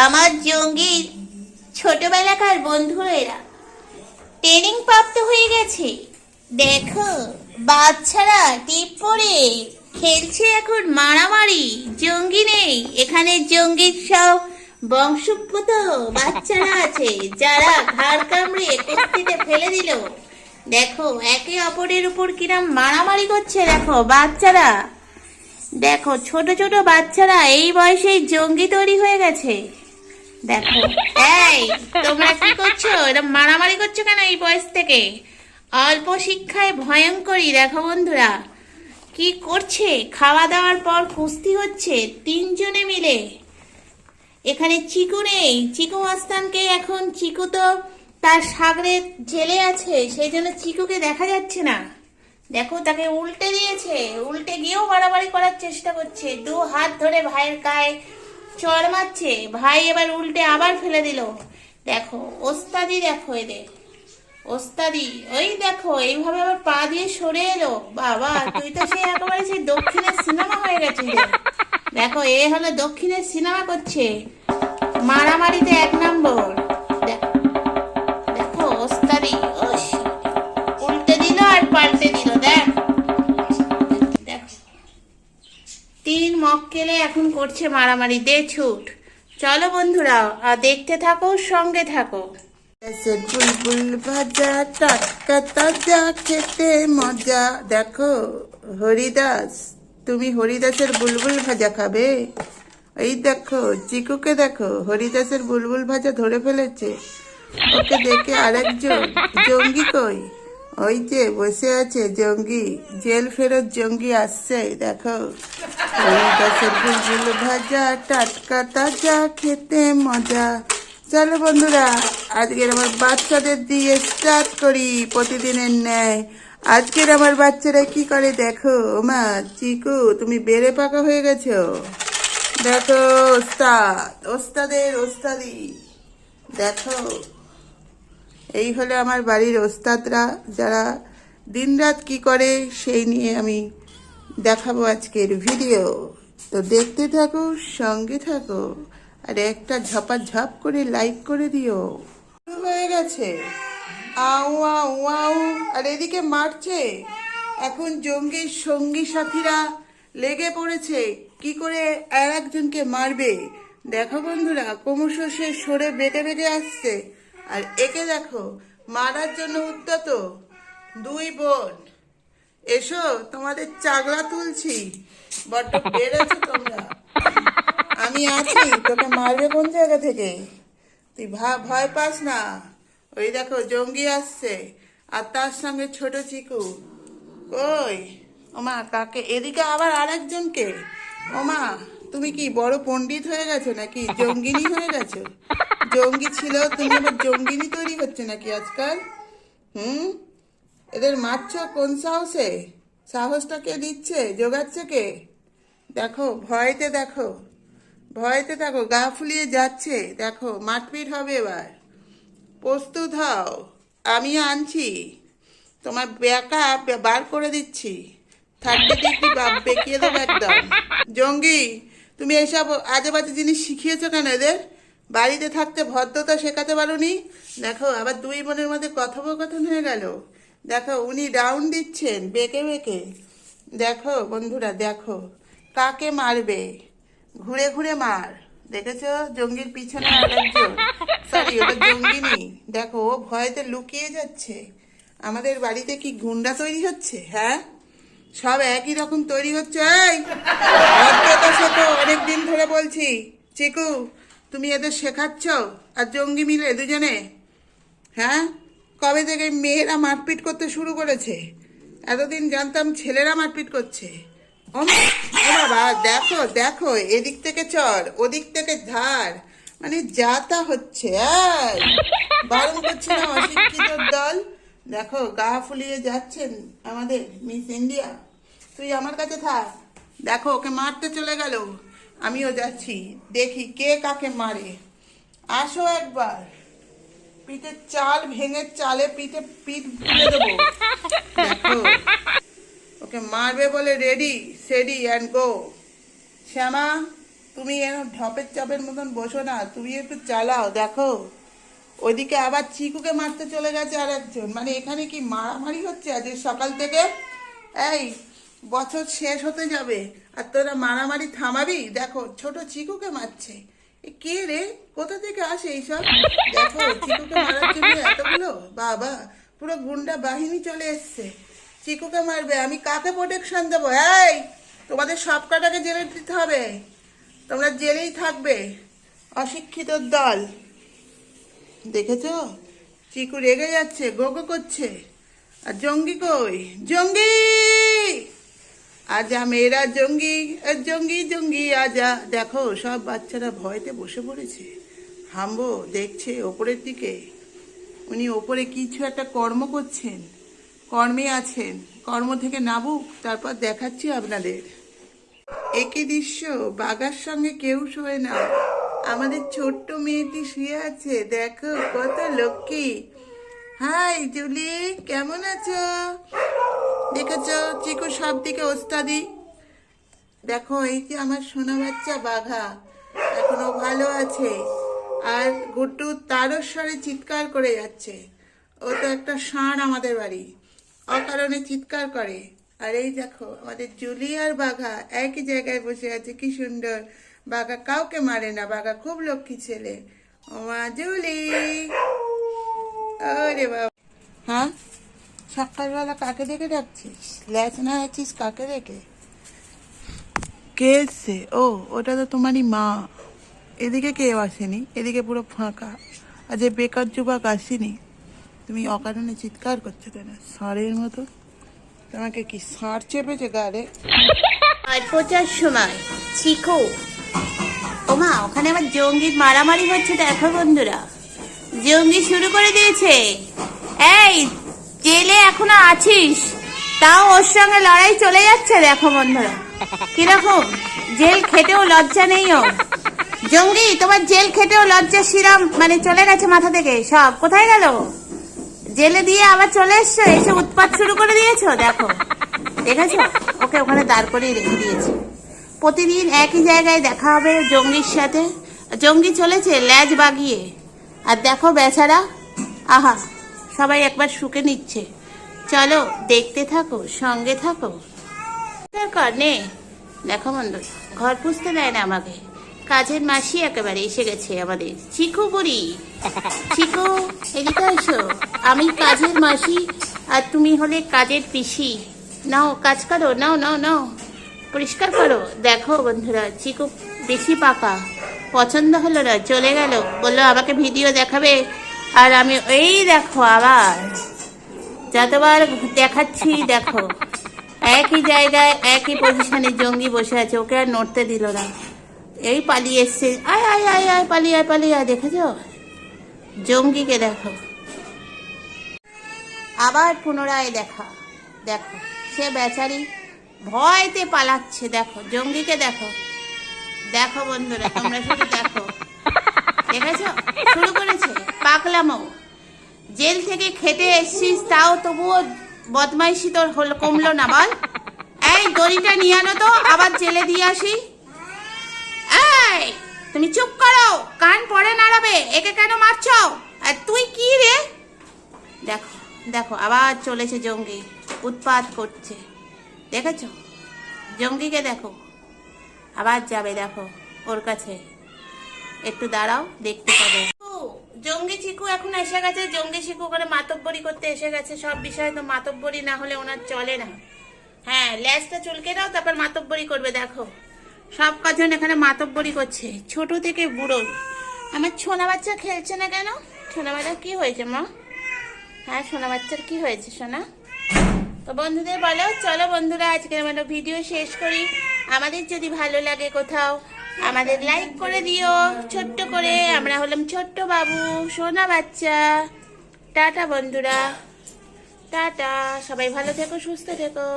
আমার জঙ্গির ছোটবেলাকার বন্ধু এরা ট্রেনিং প্রাপ্ত হয়ে গেছে। দেখো, বাচ্চারা টিপ পরে খেলছে এখন মারামারি। জঙ্গি নেই এখানে, জঙ্গির সব বংশোদ্ভূত বাচ্চারা আছে যারা ঘাড় কামড়ে কুস্তিতে ফেলে দিল। দেখো একে অপরের উপর কিরম মারামারি করছে। দেখো বাচ্চারা, দেখো ছোট ছোট বাচ্চারা এই বয়সেই জঙ্গি তৈরি হয়ে গেছে। দেখো, এই তোমরা কি করছো? এরকম মারামারি করছো কেন এই বয়স থেকে? অল্প শিক্ষায় ভয়ঙ্করী। দেখো বন্ধুরা কি করছে, খাওয়া দাওয়ার পর কুস্তি হচ্ছে তিনজনে মিলে। এখানে চিকু নেই, চিকু মাস্তানকে এখন, চিকু তো তার সাগরে জেলে আছে, সেই জন্য চিকুকে দেখা যাচ্ছে না। দেখো তাকে উল্টে দিয়েছে, উল্টে গিয়েও বাড়াবাড়ি করার চেষ্টা করছে। দু হাত ধরে ভাইয়ের গায়ে চড় মারছে, ভাই এবার উল্টে আবার ফেলে দিল। দেখো ওস্তাদি, দেখো এদের ওস্তাদি। ওই দেখো এইভাবে আবার পা দিয়ে সরে এলো। বাবা, তুই তো সেই একেবারে সেই দক্ষিণের সিনেমা হয়ে গেছিস। দেখো এ হলো দক্ষিণের সিনেমা করছে, মারামারিতে এক নম্বর। দেখো ওস্তাদি, উল্টে দিল আর পাল্টে দিল। দেখ, তিন মক্কেলে এখন করছে মারামারি। দে ছুট। চলো বন্ধুরা, দেখতে থাকো, সঙ্গে থাকো। বুলবুল ভাজা টাটকা তাজা, খেতে মজা। দেখো হরিদাস, তুমি হরিদাসের বুলবুল ভাজা খাবে? এই দেখো চিকুকে, দেখো হরিদাসের বুলবুল ভাজা ধরে ফেলেছে। ওকে দেখে আরেকজন জঙ্গি কই? ওই যে বসে আছে জঙ্গি, জেল ফেরত জঙ্গি আসছে। দেখো হরিদাসের বুলবুল ভাজা টাটকা তাজা, খেতে মজা। চলো বন্ধুরা, আজকের আমার বাচ্চাদের দিয়ে স্টার্ট করি প্রতিদিনের ন্যায়। আজকের আমার বাচ্চারা কি করে দেখো। মা চিকু, তুমি বেড়ে পাকা হয়ে গেছো। দেখো ওস্তাদ, ওস্তাদের ওস্তাদি। দেখো এই হলো আমার বাড়ির ওস্তাদরা, যারা দিনরাত কি করে সেই নিয়ে আমি দেখাবো আজকের ভিডিও। তো দেখতে থাকো, সঙ্গে থাকো, আর একটা ঝপাঝপ করে লাইক করে দিও। হয়ে গেছে আউ আউ আউ, আর এদিকে মারছে। এখন জঙ্গির সঙ্গী সাথীরা লেগে পড়েছে কি করে আর একজনকে মারবে। দেখো বন্ধুরা, ক্রমশ সে সরে বেঁকে বেঁকে আসছে, আর একে দেখো মারার জন্য উদ্যত। দুই বোন, এসো তোমাদের চাগলা তুলছি। বড্ড বেড়েছো তোমরা, আমি আছি, তোকে মারবে কোন জায়গা থেকে? তুই ভয় পাস না। ওই দেখো জঙ্গি আসছে, আর তার সঙ্গে ছোট চিকু। কই ওমা, কাকে? এদিকে আবার আরেকজনকে। ওমা, তুমি কি বড় পণ্ডিত হয়ে গেছো নাকি? জঙ্গিনী হয়ে গেছো? জঙ্গি ছিল, তুমি আবার জঙ্গিনী তৈরি হচ্ছে নাকি আজকাল? এদের মারছো কোন সাহসে? সাহসটা কে দিচ্ছে, জোগাচ্ছে কে? দেখো ভয়তে, দেখো ভয়তে, দেখো গা ফুলিয়ে যাচ্ছে। দেখো মারপিট হবে এবার, প্রস্তুত হও। আমি আনছি, তোমার বেকা বার করে দিচ্ছি। 30 ডিগ্রি বেঁকিয়ে দেবো একদম। জঙ্গি, তুমি এইসব আজে বাজে জিনিস শিখিয়েছো কেন এদের? বাড়িতে থাকতে ভদ্রতা শেখাতে পারোনি? দেখো আবার দুই বোনের মধ্যে কথোপকথন হয়ে গেল। দেখো উনি রাউন্ড দিচ্ছেন বেঁকে বেঁকে। দেখো বন্ধুরা, দেখো কাকে মারবে, ঘুরে ঘুরে মার। দেখেছো জঙ্গির পিছনে আরেকজন, সরি ওটা জঙ্গিনী। দেখো ও ভয়তে লুকিয়ে যাচ্ছে। আমাদের বাড়িতে কি গুন্ডা তৈরি হচ্ছে? হ্যাঁ, সব একই রকম তৈরি হচ্ছে। এই ভদ্রতা শেখো, অনেকদিন ধরে বলছি। চিকু, তুমি এদের শেখাচ্ছ আর জঙ্গি মিলে দুজনে? হ্যাঁ, কবে থেকে মেয়েরা মারপিট করতে শুরু করেছে? এতদিন জানতাম ছেলেরা মারপিট করছে। ও বাবা, দেখো দেখো, এদিক থেকে চর, ওদিক থেকে ধার, মানে যা তা হচ্ছে। বারণ করছে না অশিক্ষিত দল? দেখো গা ফুলিয়ে যাচ্ছেন আমাদের মিস ইন্ডিয়া। তুই আমার কাছে থাক। দেখো ওকে মারতে চলে গেল, আমিও যাচ্ছি, দেখি কে কাকে মারে। আসো একবার, পিঠের চাল ভেঙে চালে পিঠে পিঠ তুলে দেবো। দেখো ওকে মারবে বলে রেডি সেডি অ্যান্ড গো। শ্যামা, তুমি এরকম ঢপের চাপের মতন বসো না, তুমি একটু চালাও। দেখো ওইদিকে আবার চিকুকে মারতে চলে গেছে আর একজন। মানে এখানে কি মারামারি হচ্ছে আজ সকাল থেকে? এই বছর শেষ হতে যাবে আর তোরা মারামারি থামাবি? দেখো ছোট চিকুকে মারছে। এ কে রে, কোথা থেকে আসে এইসব? দেখো চিকুকে মারার জন্য এতগুলো, বাবা পুরো গুন্ডা বাহিনী চলে এসছে। চিকুকে মারবে, আমি কাকে প্রোটেকশন দেবো? এই তোমাদের সব কটাকে জেলে দিতে হবে, তোমরা জেলেই থাকবে, অশিক্ষিত দল। দেখেছো চিকু রেগে যাচ্ছে, গোগো করছে। আর জঙ্গি কই? জঙ্গি আজা মেয়েরা জঙ্গি, জঙ্গি জঙ্গি আজা। দেখো সব বাচ্চারা ভয়তে বসে পড়েছে, হাম্বো দেখছে ওপরের দিকে। উনি ওপরে কিছু একটা কর্ম করছেন, কর্মে আছেন, কর্ম থেকে নামুক তারপর দেখাচ্ছি আপনাদের। একই দৃশ্য, বাঘার সঙ্গে কেউ শোয় না, আমাদের ছোট্ট মেয়েটি শুয়ে আছে। দেখো কত লক্ষ্মী। হাই জুলি, কেমন আছো? দেখেছো চিকু সব দিকে ওস্তাদি। দেখো এই যে আমার সোনা বাচ্চা বাঘা, এখনো ভালো আছে। আর গুড্ডু তারও স্বরে চিৎকার করে যাচ্ছে। ও তো একটা ষাঁড় আমাদের বাড়ি, অকারণে চিৎকার করে। আর এই দেখো আমাদের জুলি আর বাঘা একই জায়গায় বসে আছে, কি সুন্দর। বাঘা কাউকে মারে না, বাঘা খুব লক্ষ্মী ছেলে। ও মা জুলি, ওরে বাবা। হ্যাঁ সকালবেলা কাকে দেখে ডাকছিস? ল্যাচ না আছিস কাকে দেখে? কে এসছে? ও ওটা তো তোমারই মা। এদিকে কেউ আসেনি, এদিকে পুরো ফাঁকা। আর যে বেকার যুবক আসেনি। তুমি অকারণে চিৎকার করছো কেন ষাঁড়ের মতো? তোমাকে কি ষাঁড় চেপেছে গাড়ে? আর পৌঁছার সময় চিকু, ওমা ওখানে আবার জঙ্গির মারামারি হচ্ছে। দেখো বন্ধুরা, জঙ্গি শুরু করে দিয়েছে। এই জেলে এখনো আছিস, তাও ওর সঙ্গে লড়াই চলে যাচ্ছে। দেখো বন্ধুরা কিরকম, জেল খেটেও লজ্জা নেই ওর। জঙ্গি তোমার জেল খেটেও লজ্জা শিরাম মানে চলে গেছে মাথা থেকে সব। কোথায় গেল? জেলে দিয়ে আবার চলে এসছো, এসে উৎপাত শুরু করে দিয়েছো। দেখো দেখেছো, ওকে ওখানে দাঁড় করিয়ে রেখে দিয়েছে। প্রতিদিন একই জায়গায় দেখা হবে জঙ্গির সাথে। জঙ্গি চলেছে ল্যাজ বাগিয়ে। আর দেখো বেচারা, আহা সবাই একবার শুকে নিচ্ছে। চলো দেখতে থাকো, সঙ্গে থাকো। নে দেখো বন্ধু, ঘর পুষতে দেয় না আমাকে। কাজের মাসি একেবারে এসে গেছে আমাদের চিকু বুড়ি। চিকু এদিকে এসো, আমি কাজের মাসি আর তুমি হলে কাজের পিসি। নাও কাজ করো, নাও নাও নাও, পরিষ্কার করো। দেখো বন্ধুরা চিকু বেশি পাকা, পছন্দ হলো না, চলে গেল। বললো আমাকে ভিডিও দেখাবে। আর আমি এই দেখো আবার যতবার দেখাচ্ছি, দেখো একই জায়গায় একই পজিশনে জঙ্গি বসে আছে, ওকে আর নড়তে দিল না। এই পালিয়ে এসছে, আয় আয় আয় আয় পালিয়ে আয় পালিয়ে আয়। দেখেছো জঙ্গিকে? দেখো আবার পুনরায় দেখা। দেখো সে বেচারি ভয়তে পালাচ্ছে। দেখো জঙ্গিকে দেখো। দেখো বন্ধুরা তোমরা শুধু দেখো, দেখেছো শুরু করেছে পাকলামো। জেল থেকে খেটে এসছিস, তাও তবুও বদমাইশি তোর হলো কমলো না। বল এই দড়িটা নিয়ে আনো তো, আবার জেলে দিয়ে আসি। এই তুমি চুপ করো, কান পরে নাড়াবে। একে কেন মারছো? আর তুই কি রে? দেখো দেখো আবার চলেছে জঙ্গি, উৎপাত করছে। দেখেছো জঙ্গিকে? দেখো আবার যাবে। দেখো ওর কাছে, একটু দাঁড়াও দেখতে পাবে। জঙ্গি চিকু এখন এসে গেছে। জঙ্গি চিকু ওখানে মাতব্বরি করতে এসে গেছে। সব বিষয়ে তো মাতব্বরি না হলে ওনার চলে না। হ্যাঁ ল্যাজটা চুলকে দাও, তারপর মাতব্বরি করবে। দেখো সব কজন এখানে মাতব্বরি করছে, ছোট থেকে বুড়ো। আমার সোনা বাচ্চা খেলছে না কেন? সোনা বাচ্চা কি হয়েছে মা? হ্যাঁ সোনা বাচ্চার কি হয়েছে সোনা? তো বন্ধুদের বলো। চলো বন্ধুরা আজকে আমরা ভিডিও শেষ করি। আমাদের যদি ভালো লাগে কোথাও, আমাদের লাইক করে দিও ছোট্ট করে। আমরা হলাম ছোট্ট বাবু সোনা বাচ্চা। টাটা বন্ধুরা, টাটা, সবাই ভালো থেকো, সুস্থ থেকো।